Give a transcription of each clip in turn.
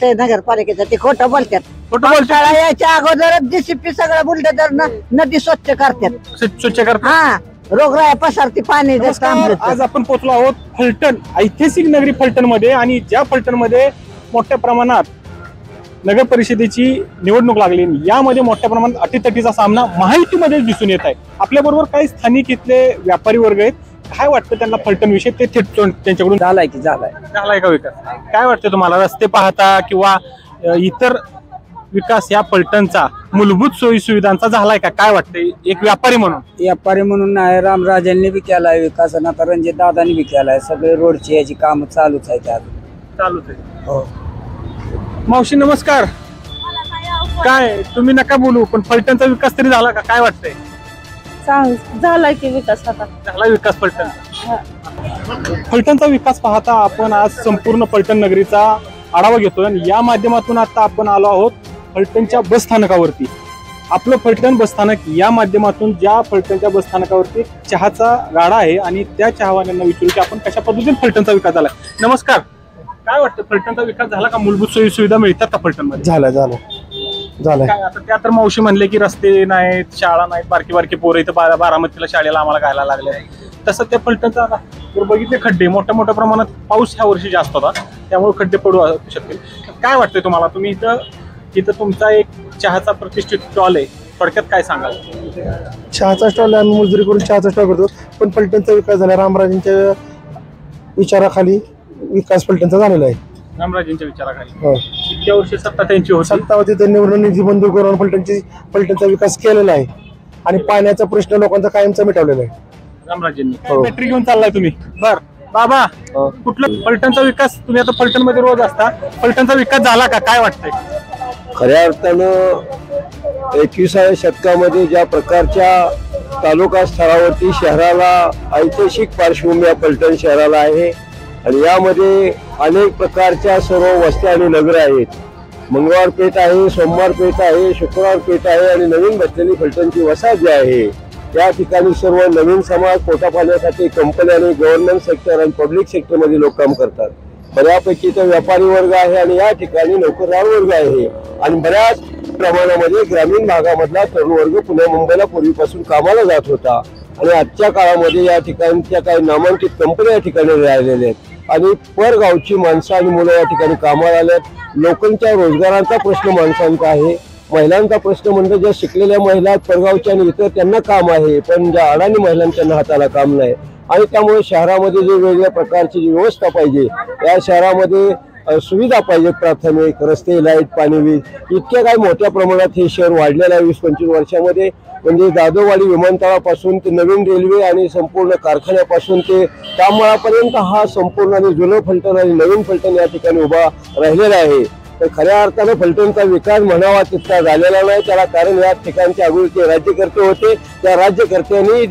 असते नगरपालिकेचं, ते खोटं बोलतात. खोटं बोलतात. शाळा यायच्या अगोदरच जेसीपी सगळं बुलडोझर नदी स्वच्छ करतात. स्वच्छ करतात. हा, रोगराई पसरती पाणी नमस्कार, आज आपण पोहोचलो आहोत फलटण, ऐतिहासिक नगरी फलटण मध्ये. आणि ज्या फलटण मध्ये मोठ्या प्रमाणात नगर परिषदेची निवडणूक लागली, यामध्ये मोठ्या प्रमाणात अटीतटीचा सामना महायुतीमध्ये दिसून येत आहे. आपल्या बरोबर काही स्थानिक इथले व्यापारी वर्ग आहेत. काय वाटतं त्यांना फलटण विषयी, ते थेट त्यांच्याकडून झालाय की झालाय का विकास? काय वाटतं तुम्हाला, रस्ते पाहता किंवा इतर विकास या फलटणचा मूलभूत सोयी सुविधांचा झालाय का? काय वाटतंय एक व्यापारी म्हणून? व्यापारी म्हणून नाही, रामराजांनी बी केलाय विकास आणि आता रणजित दादांनी बी केलाय. सगळे रोडची याची काम चालूच आहे. त्यात चालूच आहे. हो. मावशी नमस्कार. काय तुम्ही नका बोलू, पण फलटणचा विकास तरी झाला का? काय वाटतंय? झालाय की विकास आता झाला विकास फलटणचा. फलटणचा विकास पाहता आपण आज संपूर्ण फलटण नगरीचा आढावा घेतोय. आणि या माध्यमातून आता आपण आलो आहोत फलटणच्या बस स्थानकावरती. आपलं फलटण बसस्थानक या माध्यमातून ज्या फलटणच्या बसस्थानकावरती चहाचा गाडा आहे, आणि त्या चहावाल्यांना विचारू की आपण कशा पद्धतीने फलटणचा विकास झाला. नमस्कार. काय वाटतं, फलटणचा विकास झाला का? मूलभूत सोयी सुविधा मिळतात का फलटणमध्ये? झालं काय आता त्या तर मावशी म्हणले की रस्ते नाहीत, शाळा नाहीत, बारकी बारकी पोरं इथं बारामतीला शाळेला आम्हाला घायला लागले. तसं त्या फलटणचा आता जर बघितले खड्डे मोठ्या मोठ्या प्रमाणात, पाऊस ह्या वर्षी जास्त होता त्यामुळे खड्डे पडू शकतील. काय वाटतंय तुम्हाला? तुम्ही इथं तुमचा एक चहाचा प्रतिष्ठित स्टॉल आहे, थोडक्यात काय सांगाल? चहाचा स्टॉल आम्ही मजुरी करून चहाचा स्टॉल करतो, पण फलटणचा विकास झाला. रामराजांच्या विचाराखाली विकास फलटणचा झालेला आहे. रामराजेंच्या विचाराखाली हो. इतक्या वर्षी सत्ता त्यांची होती. सत्ता होती, त्यांनी निधी मंजूर करून फलटणचा विकास केलेला आहे. आणि पाण्याचा प्रश्न लोकांचा कायमचा मिटवलेला आहे रामराजेंनी. हो. बॅटरी घेऊन चाललाय तुम्ही? बर बाबा, कुठलं फलटणचा विकास? तुम्ही आता फलटण मध्ये रोज असता, फलटणचा विकास झाला का? काय वाटतंय? खऱ्या अर्थानं 21व्या शतकामध्ये ज्या प्रकारच्या तालुका स्तरावरती शहराला ऐतिहासिक पार्श्वभूमी या फलटण शहराला आहे, आणि यामध्ये अनेक प्रकारच्या सर्व वस्त्या आणि नगर आहेत. मंगळवार पेठ आहे, सोमवार पेठ आहे, शुक्रवार पेठ आहे, आणि नवीन बसलेली फलटणची वसाहत जी आहे, या ठिकाणी सर्व नवीन समाज पोटा पाण्यासाठी कंपन्या आणि गव्हर्नमेंट सेक्टर आणि पब्लिक सेक्टरमध्ये लोक काम करतात. बऱ्यापैकी तो व्यापारी वर्ग आहे, आणि या ठिकाणी नोकरदार वर्ग आहे, आणि बऱ्याच प्रमाणामध्ये ग्रामीण भागामधला तरुण वर्ग पुणे मुंबईला पूर्वीपासून कामाला जात होता. आणि आजच्या काळामध्ये या ठिकाणच्या काही नामांकित कंपन्या या ठिकाणी राहिलेल्या आहेत, आणि परगावची माणसं आणि मुलं या ठिकाणी कामाला आल्यात. लोकांच्या रोजगारांचा प्रश्न माणसांचा आहे. महिलांचा प्रश्न म्हणजे ज्या शिकलेल्या महिला परगावच्या आणि इतर त्यांना काम आहे, पण ज्या अडाणी महिलांच्या हाताला काम नाही. आणि त्यामुळे शहरामध्ये जे वेगवेगळ्या प्रकारची जी व्यवस्था पाहिजे, या शहरामध्ये सुविधा पाहिजेत. प्राथमिक रस्ते, लाईट, पाणी, वीज, इतक्या काही मोठ्या प्रमाणात हे शहर वाढलेलं आहे 20-25 वर्षामध्ये. म्हणजे जाधववाडी विमानतळापासून ते नवीन रेल्वे आणि संपूर्ण कारखान्यापासून ते तामळापर्यंत हा संपूर्ण आणि जुनं फलटण आणि नवीन फलटण या ठिकाणी उभा राहिलेला आहे. तर खऱ्या अर्थानं फलटणचा विकास म्हणावा तितका झालेला नाही. त्याला कारण या ठिकाणचे अगोदरचे राज्यकर्ते होते. त्या राज्यकर्त्यांनी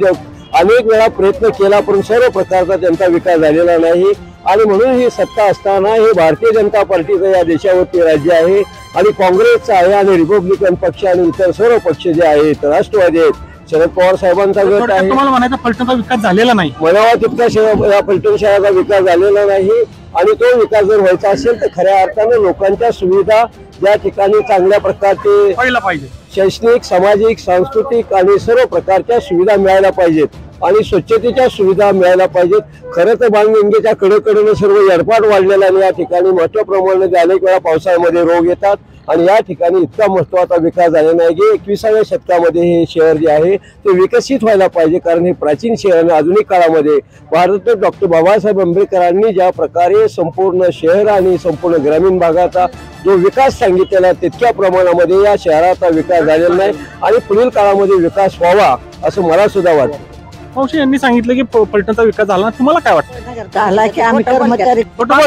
अनेक वेळा प्रयत्न केला, पण सर्व प्रकारचा त्यांचा विकास झालेला नाही. आणि म्हणून ही सत्ता असताना हे भारतीय जनता पार्टीचं या देशावरती राज्य आहे, आणि काँग्रेसचं आहे, आणि रिपब्लिकन पक्ष आणि इतर सर्व पक्ष जे आहेत, राष्ट्रवादी आहेत, शरद पवार साहेबांचा गट आहे. तुम्हाला म्हणायचं फलटणचा विकास झालेला नाही? म्हणावा तितका या फलटण शहराचा विकास झालेला नाही. आणि तो विकास जर व्हायचा असेल तर खऱ्या अर्थानं लोकांच्या सुविधा ज्या ठिकाणी चांगल्या प्रकारचे व्हायला पाहिजे, शैक्षणिक, सामाजिक, सांस्कृतिक आणि सर्व प्रकारच्या सुविधा मिळायला पाहिजेत, आणि स्वच्छतेच्या सुविधा मिळायला पाहिजेत. खरं तर बाणगंगेच्या कडेकडेने सर्व एअरपोर्ट वाढलेला, आणि या ठिकाणी मोठ्या प्रमाणात अनेक वेळा पावसाळ्यामध्ये रोग येतात. आणि या ठिकाणी इतका महत्त्वाचा विकास झाला नाही की 21व्या शतकामध्ये हे शहर जे आहे ते विकसित व्हायला पाहिजे. कारण हे प्राचीन शहर आणि आधुनिक काळामध्ये भारतरत्न डॉक्टर बाबासाहेब आंबेडकरांनी ज्या प्रकारे संपूर्ण शहर आणि संपूर्ण ग्रामीण भागाचा जो विकास सांगितलेला, तितक्या प्रमाणामध्ये या शहराचा विकास झालेला नाही, आणि पुढील काळामध्ये विकास व्हावा असं मला सुद्धा वाटतं. मावशी यांनी सांगितलं की फलटणचा विकास झाला, तुम्हाला काय वाटतं? झाला की आम्ही कर्मचारी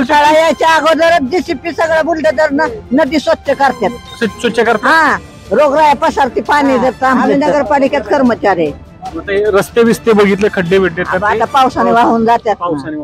शाळा यायच्या अगोदरच जेसीपी सगळं बुलडोझर नदी स्वच्छ करतात. स्वच्छ करतात. हा, रोगराई पसरती पाणी जर आम्ही नगरपालिकेत कर्मचारी. रस्ते बिस्ते बघितले, खड्डे बिड्डे आता पावसाने वाहून जातात. पावसाने